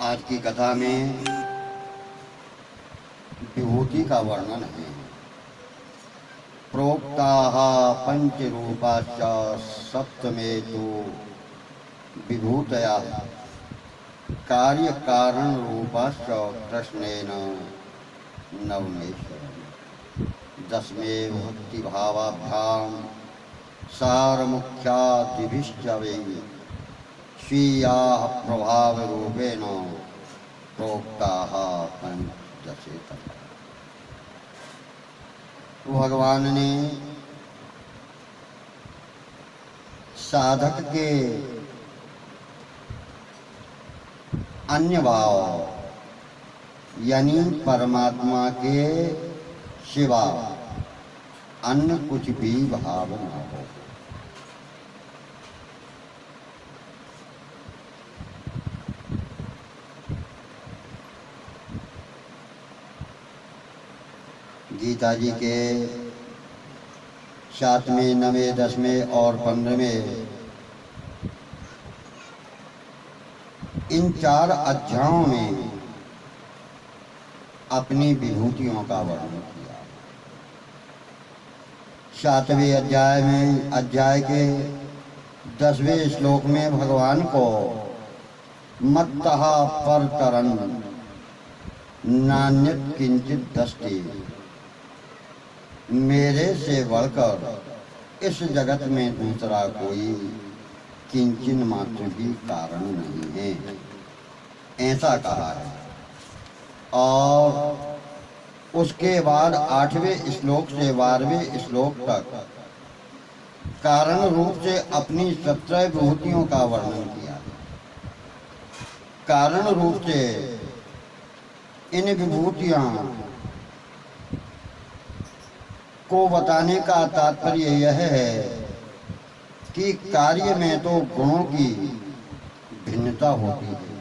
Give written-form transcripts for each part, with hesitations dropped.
आज की कथा में विभूति का वर्णन है। प्रोक्ताः पंचरूपाश्च सप्तमेतु विभूतयः कार्यकारण रूपाश्च कृष्णेन नवमेश्वरम्। दशमे भक्तिभावाभ्यां सारमुख्यादिभिश्च वै स्वीयाः प्रभावरूपेण प्रोक्ताः पंचदशेतः। भगवान ने साधक के अन्य भाव यानी परमात्मा के सिवा अन्य कुछ भी भाव न हो, गीता जी के 7वें, 9वें, 10वें और 15वें इन 4 अध्यायों में अपनी विभूतियों का वर्णन किया। 7वें अध्याय के 10वें श्लोक में भगवान को मत्तः परतरन् नान्यत् किंचित दस्ति, मेरे से बढ़कर इस जगत में दूसरा कोई किंचन मात्र भी कारण नहीं है, ऐसा कहा है। और उसके बाद 8वें श्लोक से 12वें श्लोक तक कारण रूप से अपनी 17 विभूतियों का वर्णन किया। कारण रूप से इन विभूतियां को बताने का तात्पर्य यह है कि कार्य में तो गुणों की भिन्नता होती है,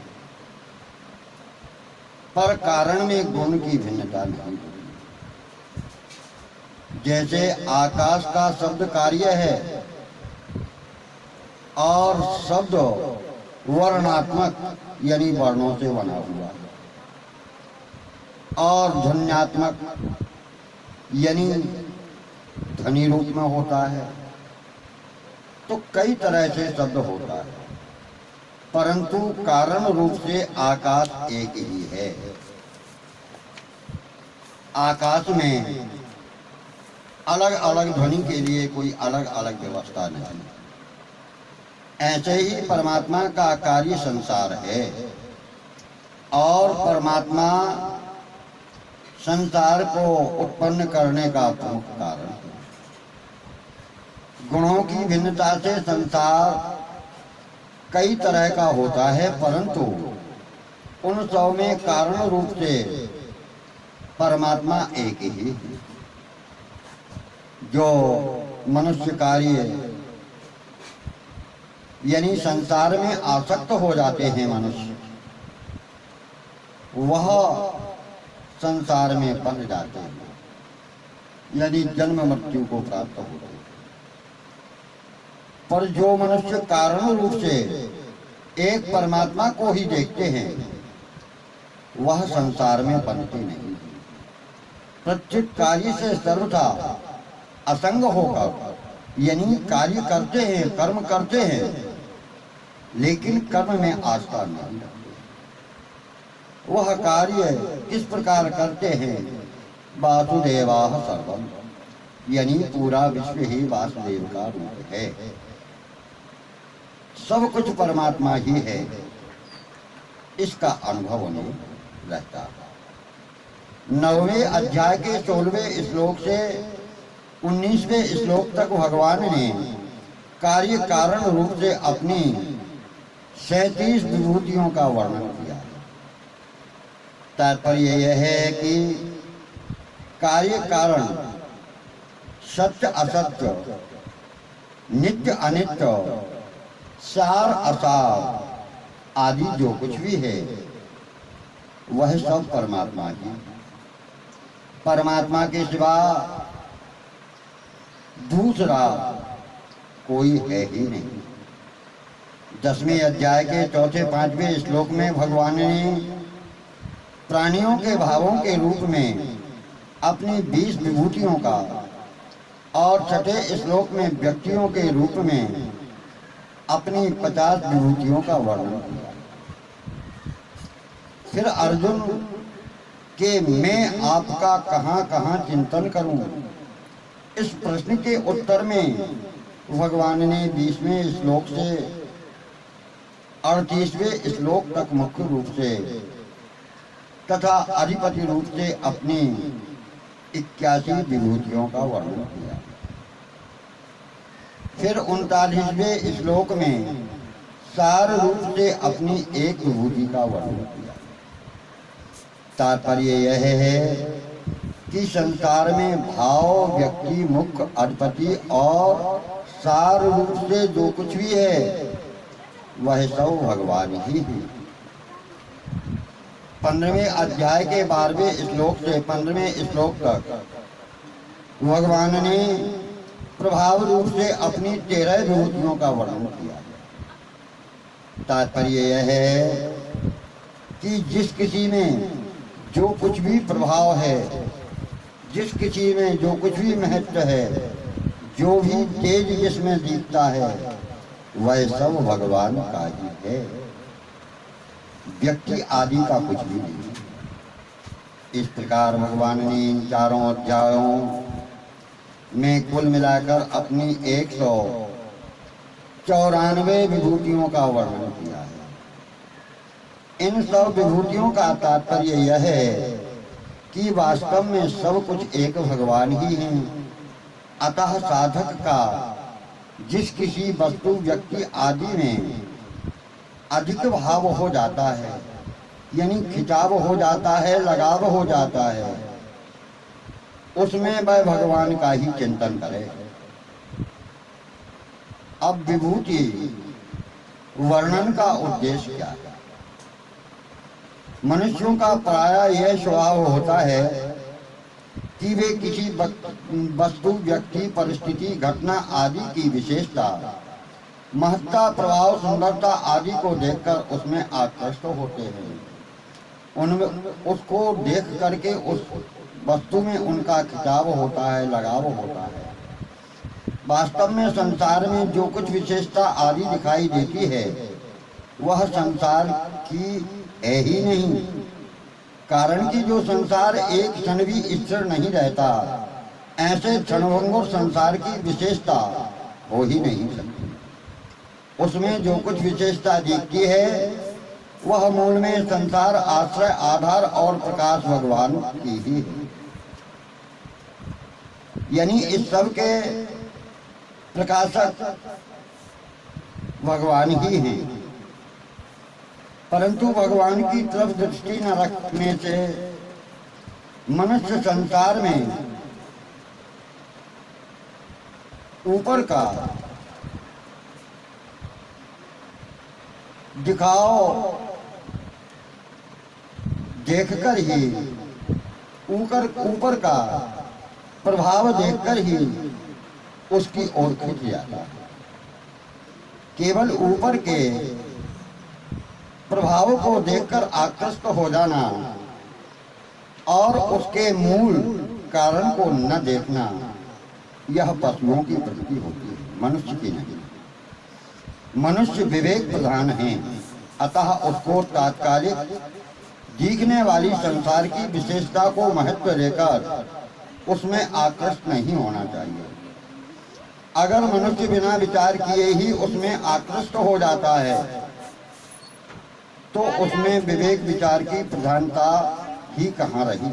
पर कारण में गुण की भिन्नता नहीं होती। जैसे आकाश का शब्द कार्य है और शब्द वर्णात्मक यानी वर्णों से बना हुआ है, और ध्वन्यात्मक यानी ध्वनि रूप में होता है। तो कई तरह से शब्द होता है, परंतु कारण रूप से आकाश एक ही है। आकाश में अलग अलग ध्वनि के लिए कोई अलग अलग व्यवस्था नहीं। ऐसे ही परमात्मा का कार्य संसार है, और परमात्मा संसार को उत्पन्न करने का प्रमुख कारण है। गुणों की भिन्नता से संसार कई तरह का होता है, परंतु उन सब में कारण रूप से परमात्मा एक ही है। जो मनुष्य कार्य यानी संसार में आसक्त हो जाते हैं मनुष्य, वह संसार में बंध जाते हैं, यानी जन्म मृत्यु को प्राप्त होते हैं। पर जो मनुष्य कारण रूप से एक परमात्मा को ही देखते हैं, वह संसार में बंधते नहीं। प्रत्येक कार्य से सर्वथा असंग होकर, यानी कार्य करते हैं, कर्म करते हैं, लेकिन कर्म में आस्था नहीं। वह कार्य किस प्रकार करते हैं? वासुदेवाः सर्वम्, यानी पूरा विश्व ही वासुदेव का रूप है। सब कुछ परमात्मा ही है, इसका अनुभव नहीं रहता। 9वें अध्याय के 16वें श्लोक से 19वें श्लोक तक भगवान ने कार्य कारण रूप से अपनी 37 विभूतियों का वर्णन किया। तात्पर्य यह है कि कार्य कारण, सत्य असत्य, नित्य अनित्य, सार असार आदि जो कुछ भी है, वह सब परमात्मा की। परमात्मा के सिवा दूसरा कोई है ही नहीं। 10वें अध्याय के 4-5वें श्लोक में भगवान ने प्राणियों के भावों के रूप में अपनी 20 विभूतियों का और 6ठे श्लोक में व्यक्तियों के रूप में अपनी 50 विभूतियों का वर्णन किया। फिर अर्जुन के मैं आपका कहाँ कहाँ चिंतन करूं, इस प्रश्न के उत्तर में भगवान ने 20वें श्लोक से 38वें श्लोक तक मुख्य रूप से तथा अधिपति रूप से अपनी 81 विभूतियों का वर्णन किया। फिर 39वें श्लोक में सार रूप से अपनी एक विभूति का वर्णन किया। तात्पर्य यह है कि संसार में भाव, व्यक्ति, मुख्य, अधिपति और सार रूप से जो कुछ भी है वह सब भगवान ही है। 15वें अध्याय के 12वें श्लोक से 15वें श्लोक तक भगवान ने प्रभाव रूप से अपनी 13 विभूतियों का वर्णन किया। तात्पर्य यह है कि जिस किसी में जो कुछ भी प्रभाव है, जिस किसी में जो कुछ भी महत्व है, जो भी तेज जिसमें दिखता है वह सब भगवान का ही है, व्यक्ति आदि का कुछ भी नहीं। इस प्रकार भगवान ने इन चारों अध्यायों में कुल मिलाकर अपनी 194 विभूतियों का वर्णन किया है। इन सब विभूतियों का तात्पर्य यह है कि वास्तव में सब कुछ एक भगवान ही हैं। अतः साधक का जिस किसी वस्तु, व्यक्ति आदि में अधिक भाव हो जाता है, यानी खिंचाव हो जाता है, लगाव हो जाता है, उसमें वह भगवान का ही चिंतन करे। अब विभूति वर्णन का उद्देश्य क्या है? मनुष्यों का प्रायः यह स्वभाव होता है कि वे किसी वस्तु, व्यक्ति, परिस्थिति, घटना आदि की विशेषता, महत्ता, प्रभाव, सुंदरता आदि को देखकर उसमें आकृष्ट होते हैं। उनमें उसको देख करके उस वस्तु में उनका खिंचाव होता है, लगाव होता है। वास्तव में संसार में जो कुछ विशेषता आदि दिखाई देती है वह संसार की है ही नहीं, कारण कि जो संसार एक क्षण भी स्थिर नहीं रहता, ऐसे क्षणभंगुर संसार की विशेषता हो ही नहीं सकती। उसमें जो कुछ विशेषता दिखती है वह मूल में संसार, आश्रय, आधार और प्रकाश भगवान की ही है, यानी इस सब के प्रकाशक भगवान ही हैं। परंतु भगवान की तरफ दृष्टि न रखने से मनुष्य संसार में ऊपर का दिखाव देखकर ही, ऊपर का प्रभाव देखकर ही उसकी ओर खिंच जाता है। केवल ऊपर के प्रभाव को देखकर आकृष्ट हो जाना और उसके मूल कारण को न देखना, यह पशुओं की प्रवृत्ति होती है, मनुष्य की नहीं। मनुष्य विवेक प्रधान है, अतः उसको तात्कालिक दिखने वाली संसार की विशेषता को महत्व देकर उसमें आकृष्ट नहीं होना चाहिए। अगर मनुष्य बिना विचार किए ही उसमें आकृष्ट हो जाता है तो उसमें विवेक विचार की प्रधानता ही कहाँ रही।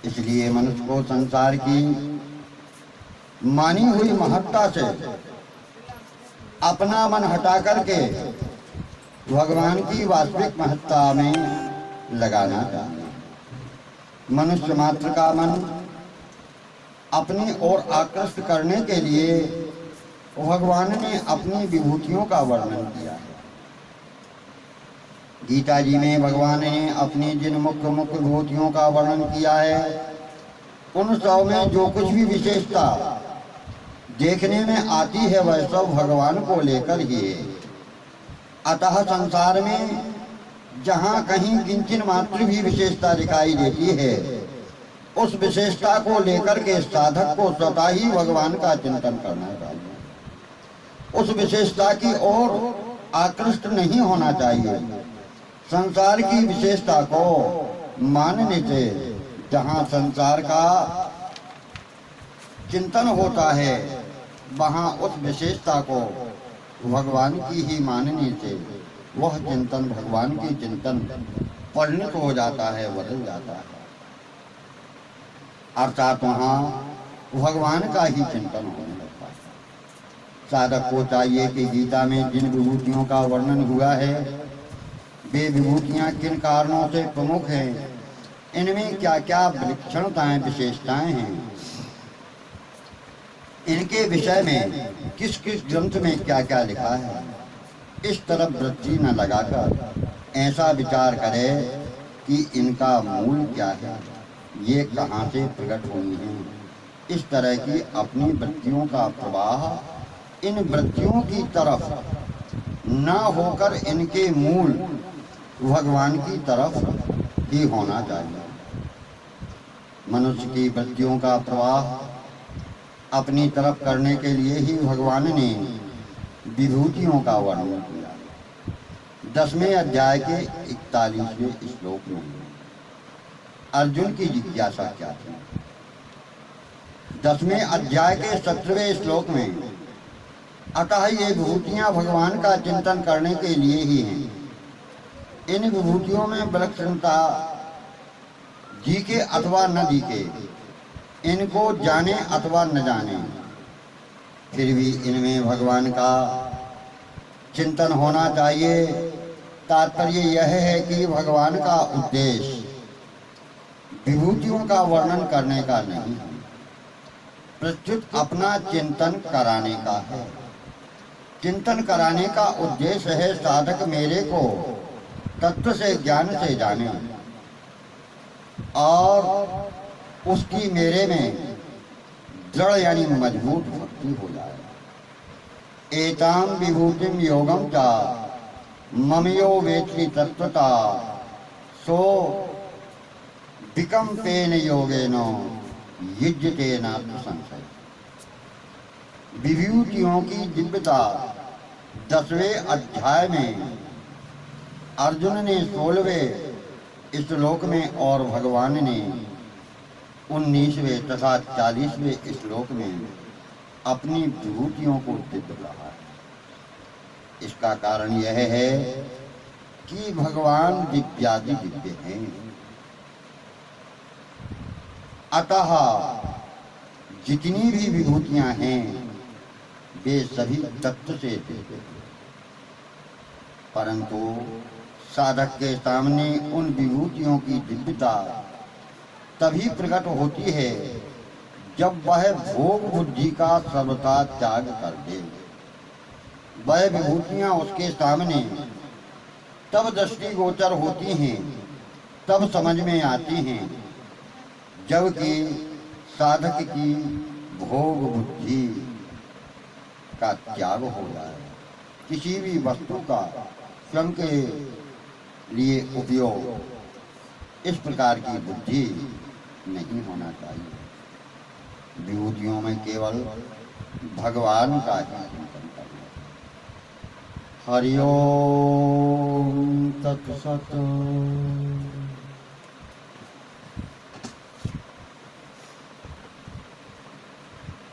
इसलिए मनुष्य को संसार की मानी हुई महत्ता से अपना मन हटा करके भगवान की वास्तविक महत्ता में लगाना चाहिए। मनुष्य मात्र का मन अपनी ओर आकृष्ट करने के लिए भगवान ने अपनी विभूतियों का वर्णन किया है। गीता जी में भगवान ने अपनी जिन मुख्य विभूतियों का वर्णन किया है उन सब में जो कुछ भी विशेषता देखने में आती है वह सब भगवान को लेकर ही है। अतः संसार में जहाँ कहीं किंचन मात्र भी विशेषता दिखाई देती है, उस विशेषता को लेकर के साधक को स्वतः ही भगवान का चिंतन करना चाहिए। उस विशेषता की ओर आकृष्ट नहीं होना चाहिए। संसार की विशेषता को मानने से जहाँ संसार का चिंतन होता है, वहाँ उस विशेषता को भगवान की ही मानने से वह चिंतन भगवान के चिंतन परिणत हो जाता है, बदल जाता है। अर्थात वहाँ भगवान का ही चिंतन होने लगता है। साधक को चाहिए कि गीता में जिन विभूतियों का वर्णन हुआ है, वे विभूतियाँ किन कारणों से प्रमुख हैं, इनमें क्या क्या विलक्षणताएं विशेषताएं हैं, इनके विषय में किस किस ग्रंथ में क्या क्या लिखा है, इस तरफ वृत्ति न लगाकर ऐसा विचार करे कि इनका मूल क्या है, ये कहाँ से प्रकट हुई हैं। इस तरह की अपनी वृत्तियों का प्रवाह इन वृत्तियों की तरफ न होकर इनके मूल भगवान की तरफ ही होना चाहिए। मनुष्य की वृत्तियों का प्रवाह अपनी तरफ करने के लिए ही भगवान ने विभूतियों का वर्णन किया। 10वें अध्याय के 41वें श्लोक में अर्जुन की जिज्ञासा क्या थी? 10वें अध्याय के 17वें श्लोक में अतः ये विभूतियां भगवान का चिंतन करने के लिए ही हैं। इन विभूतियों में विलक्षणता दिखे अथवा न दिखे, इनको जाने अथवा न जाने, फिर भी इनमें भगवान का चिंतन होना चाहिए। तात्पर्य यह है कि भगवान का उद्देश्य विभूतियों का वर्णन करने का नहीं, प्रत्युत अपना चिंतन कराने का है। चिंतन कराने का उद्देश्य है साधक मेरे को तत्व से ज्ञान से जाने और उसकी मेरे में दृढ़ यानी मजबूत भक्ति हो जाए। एताम विभूतिम योगम चा ममयो वेत्ति तत्वता सो विकम्पेन योगेन युज्यते नात्र संशय। विभूतियों की दिव्यता 10वें अध्याय में अर्जुन ने 16वें श्लोक में और भगवान ने 19वें तथा 40वें श्लोक में अपनी विभूतियों को दिव्य कहा है। इसका कारण यह है कि भगवान दिव्यादि दिव्य हैं, अतः जितनी भी विभूतियां हैं वे सभी तत्व से दिव्य हैं। परंतु साधक के सामने उन विभूतियों की दिव्यता तभी प्रकट होती है जब वह भोग बुद्धि का सर्वथा त्याग कर दे। वह विभूतियां उसके सामने तब दृष्टिगोचर होती हैं, तब समझ में आती हैं, जबकि साधक की भोग बुद्धि का त्याग हो जाए। किसी भी वस्तु का स्वयं के लिए उपयोग इस प्रकार की बुद्धि नहीं होना चाहिए। विभूतियों में केवल भगवान का ही चिंतन करना। हरि ओम तत्सत।